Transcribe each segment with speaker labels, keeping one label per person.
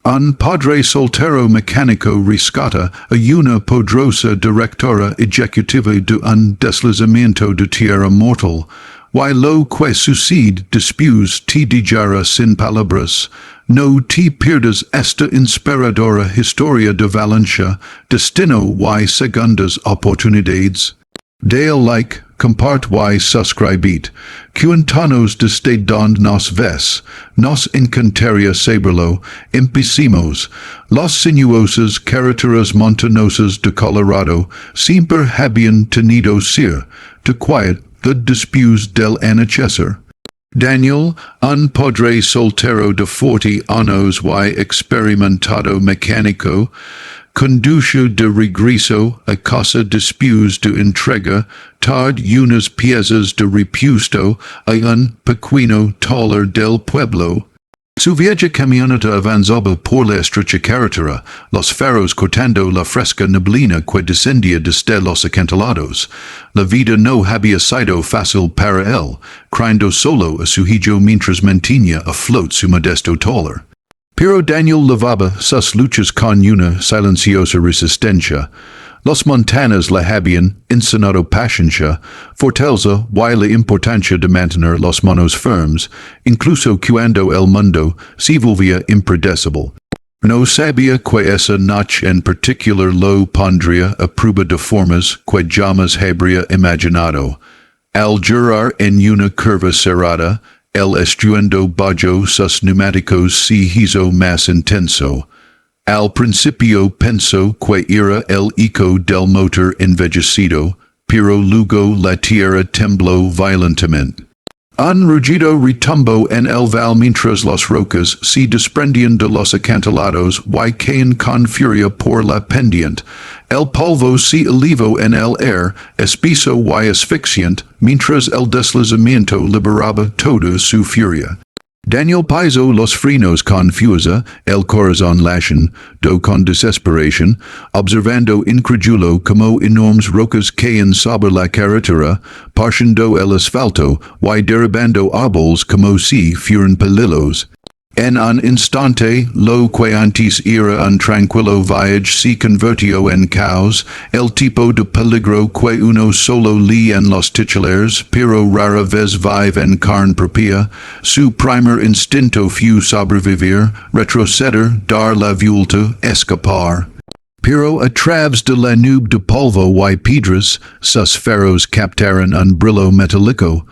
Speaker 1: Un padre soltero mecánico rescata a una poderosa directora ejecutiva de un deslizamiento de tierra mortal, y lo que sucede después te dejará sin palabras. No te pierdas esta inspiradora historia de Valencia, destino y segundas oportunidades. Dale like, compart y suscribit. Cuentanos desde donde nos ves. Nos encantaría saberlo. Empecemos. Los sinuosas carreteras montañosas de Colorado siempre habían tenido ser, de quiet, the después del anochecer. Daniel, un padre soltero de 40 años y experimentado mecánico, conduce de regreso a casa después de entrega tard unas piezas de repuesto a un pequeño taller del pueblo. Su vieja camioneta avanzaba por la estrecha carretera, los faros cortando la fresca neblina que descendía desde los acantilados. La vida no había sido fácil para él, creyendo solo a su hijo mientras mantenía a flote su modesto taller. Pero Daniel llevaba sus luchas con una silenciosa resistencia. Los montanas la habían enseñado paciencia, fortaleza y la importancia de mantener los manos firmes, incluso cuando el mundo se volvía impredecible. No sabía que esa noche en particular lo pondría a prueba de formas que jamás habría imaginado. Al girar en una curva cerrada, el estruendo bajo sus neumáticos se hizo más intenso. Al principio pensó que era el eco del motor envejecido, pero luego la tierra tembló violentamente. Un rugido retumbó en el val mientras las rocas se desprendían de los acantilados y caían con furia por la pendiente. El polvo se elevó en el aire, espeso y asfixiante, mientras el deslizamiento liberaba toda su furia. Daniel pisó los frenos con fuerza, el corazón latiendo con desesperación, observando incrédulo como enormes rocas caían sobre la carretera, partiendo el asfalto y derribando árboles como si fueran pelillos. En un instante, lo que antes era un tranquilo viaje se convirtió en caos, el tipo de peligro que uno solo lee en los titulares, pero rara vez vive en carne propia. Su primer instinto fue sobrevivir, retroceder, dar la vuelta, escapar. Pero a través de la nube de polvo y piedras, sus faros captaron un brillo metálico.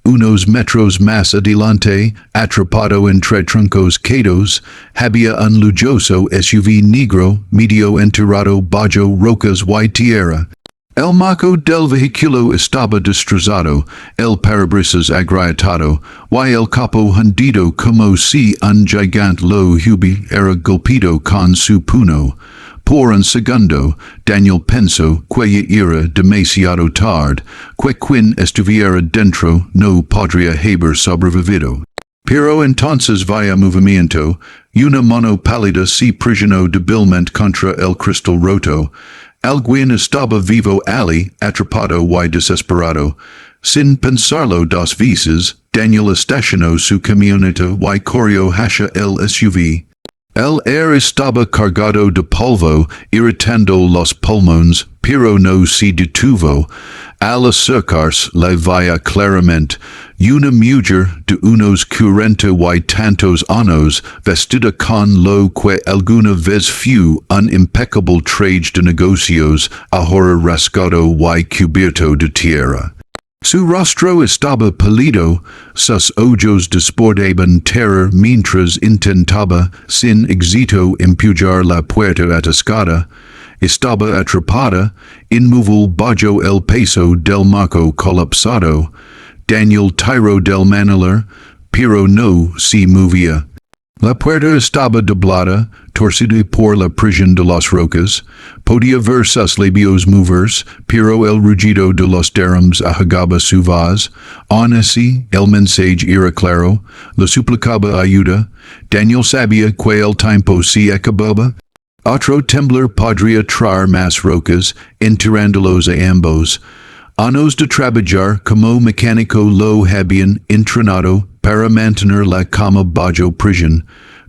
Speaker 1: Unos metros más adelante, atrapado entre troncos quedos, había un lujoso SUV negro medio enterrado bajo rocas y tierra. El marco del vehículo estaba destrozado, el parabrisas agrietado, y el capó hundido como si un gigante lo hubiera golpeado con su puño. Por un segundo, Daniel pensó que ya era demasiado tarde, que quien estuviera dentro no podría haber sobrevivido. Pero entonces vaya movimiento, una mano pálida se presionó débilmente contra el cristal roto. Alguien estaba vivo allí, atrapado y desesperado. Sin pensarlo dos veces, Daniel estacionó su camioneta y corrió hacia el SUV. El aire estaba cargado de polvo, irritando los pulmones, pero no se detuvo. Al acercarse la veía claramente, una mujer de unos 40 y tantos años, vestida con lo que alguna vez fue un impecable traje de negocios, ahora rasgado y cubierto de tierra. Su rostro estaba pálido, sus ojos desportaban terror mientras intentaba, sin éxito, empujar la puerta atascada. Estaba atrapada, inmóvil bajo el peso del marco colapsado. Daniel tiró del manillar, pero no se movía. La puerta estaba doblada, torcida por la presión de las rocas. Podía ver sus labios moverse, pero el rugido de los derrams ahogaba su voz. Aun así, el mensaje era claro, le suplicaba ayuda. Daniel sabía que el tiempo se acababa. Otro temblor podría traer más rocas, enterrándolos a ambos. Años de trabajar como mecánico lo habían entrenado para mantener la calma bajo presión,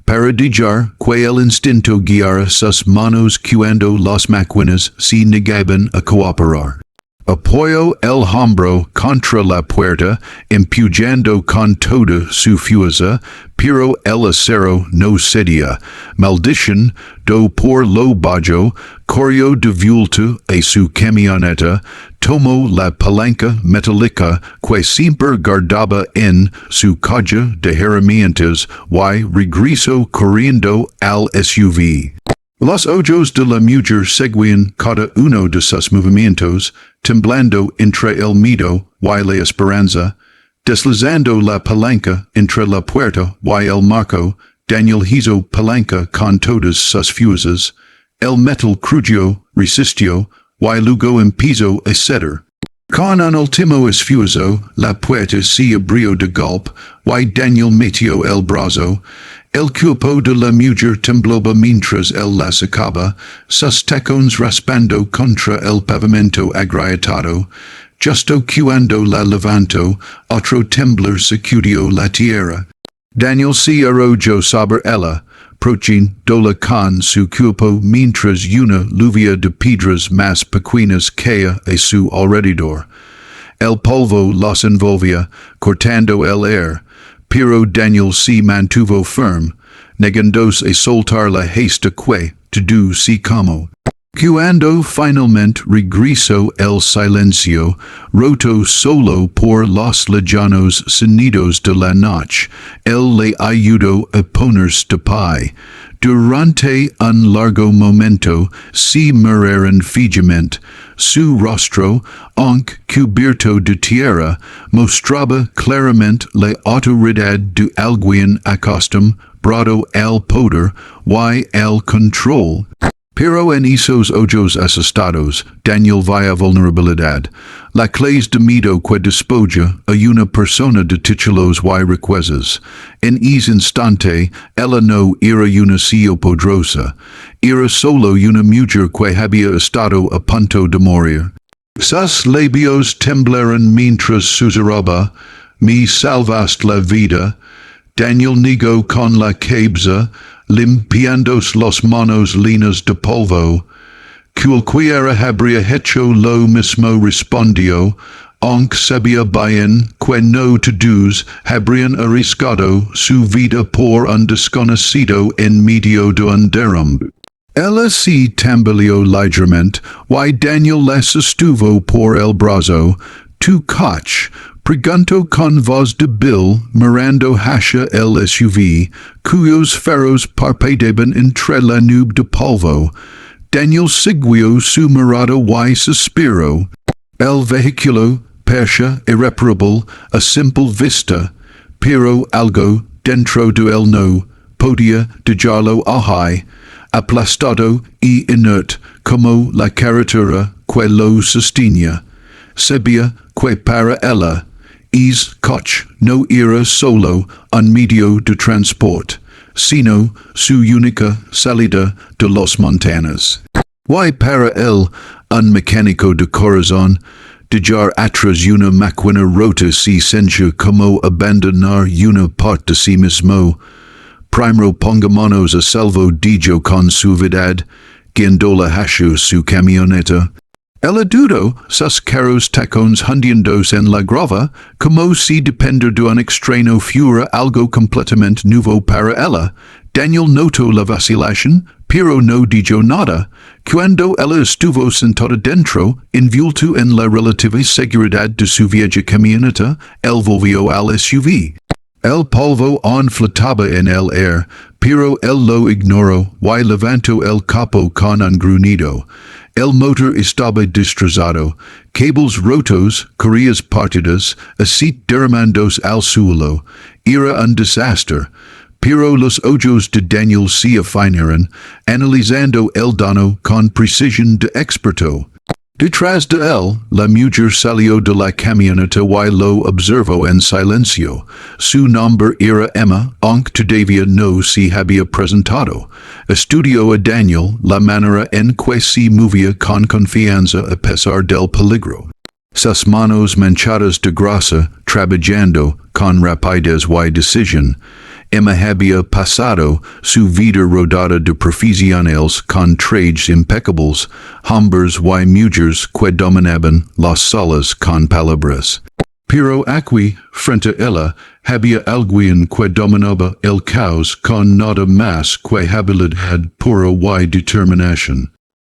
Speaker 1: para dijar que el instinto guiara sus manos cuando las máquinas se negaban a cooperar. Apoyo el hombro contra la puerta, empuñando con toda su fuerza, pero el acero no cedía. Maldición, do por lo bajo, corrió de vuelta a su camioneta, tomó la palanca metálica que siempre guardaba en su caja de herramientas y regresó corriendo al SUV. Los ojos de la mujer seguían cada uno de sus movimientos, temblando entre el miedo y la esperanza. Deslizando la palanca entre la puerta y el marco, Daniel hizo palanca con todas sus fuerzas. El metal crujió, resistió, y luego empezó a ceder. Con un último esfuerzo, la puerta se abrió de golpe, y Daniel metió el brazo. El cuerpo de la mujer temblaba mientras él la sacaba, sus tacones raspando contra el pavimento agrietado. Justo cuando la levantó, otro temblor sacudió la tierra. Daniel se arrojó sobre ella, protegiéndola con su cuerpo mientras una lluvia de piedras más pequeñas caía a su alrededor. El polvo los envolvía, cortando el aire, pero Daniel se mantuvo firme, negándose a soltar la gesta que, todo se como. Cuando finalmente regresó el silencio, roto solo por los lejanos sonidos de la noche, él le ayudó a ponerse de pie. Durante un largo momento se miraron fijamente. Su rostro, aunque cubierto de tierra, mostraba claramente la autoridad de alguien acostumbrado al poder y al control. Pero en esos ojos asustados, Daniel veía vulnerabilidad. La clase de miedo que despoja a una persona de títulos y riquezas. En ese instante, ella no era una CEO poderosa. Era solo una mujer que había estado a punto de morir. Sus labios temblaron mientras susurraba, "Me salvaste la vida." Daniel negó con la cabeza, limpiándose las manos llenas de polvo. Cualquiera habría hecho lo mismo, respondió, aunque sabía bien que no todos habrían arriesgado su vida por un desconocido en medio de un derrumbe. Ella se tambaleó ligeramente, y Daniel la sostuvo por el brazo. "Tu coche?", preguntó con voz débil, mirando hacia el SUV, cuyos faros parpadeaban entre la nube de polvo. Daniel siguió su mirada y suspiró. El vehículo parecía irreparable a simple vista, pero algo dentro de él no podía dejarlo ahí, aplastado y inerte como la carretera que lo sostenía. Sabía que para ella, ese coche no era solo un medio de transporte, sino su única salida de las montañas. Y para él, un mecánico de corazón, dejar atrás una máquina rota se sentía como abandonar una parte de sí mismo. Primero pongámonos a salvo, dijo con suavidad, guiándola hacia su camioneta. Ella dudó, sus caros tacones hundiéndose en la grava, como si depender de un extraño fuera algo completamente nuevo para ella. Daniel notó la vacilación, pero no dijo nada. Cuando ella estuvo sentada dentro, envuelto en la relativa seguridad de su vieja camioneta, él volvió al SUV. El polvo aún flotaba en el aire, pero él lo ignoró y levantó el capo con un gruñido. El motor estaba destrozado, cables rotos, correas partidas, aceite derramándose al suelo. Era un desastre. Pero los ojos de Daniel se afinaron, analizando el daño con precisión de experto. Detrás de él, la mujer salió de la camioneta y lo observó en silencio. Su nombre era Emma, aunque todavía no se había presentado. Estudió a Daniel la manera en que se movía con confianza a pesar del peligro. Sus manos manchadas de grasa, trabajando con rapidez y decisión. Emma habia passado su vida rodada de profesionales con trajes impecables, hombres y mujeres que dominaban las salas con palabras. Pero aquí, frente a ella, había alguien que dominaba el caos con nada más que habilidad pura y determinación.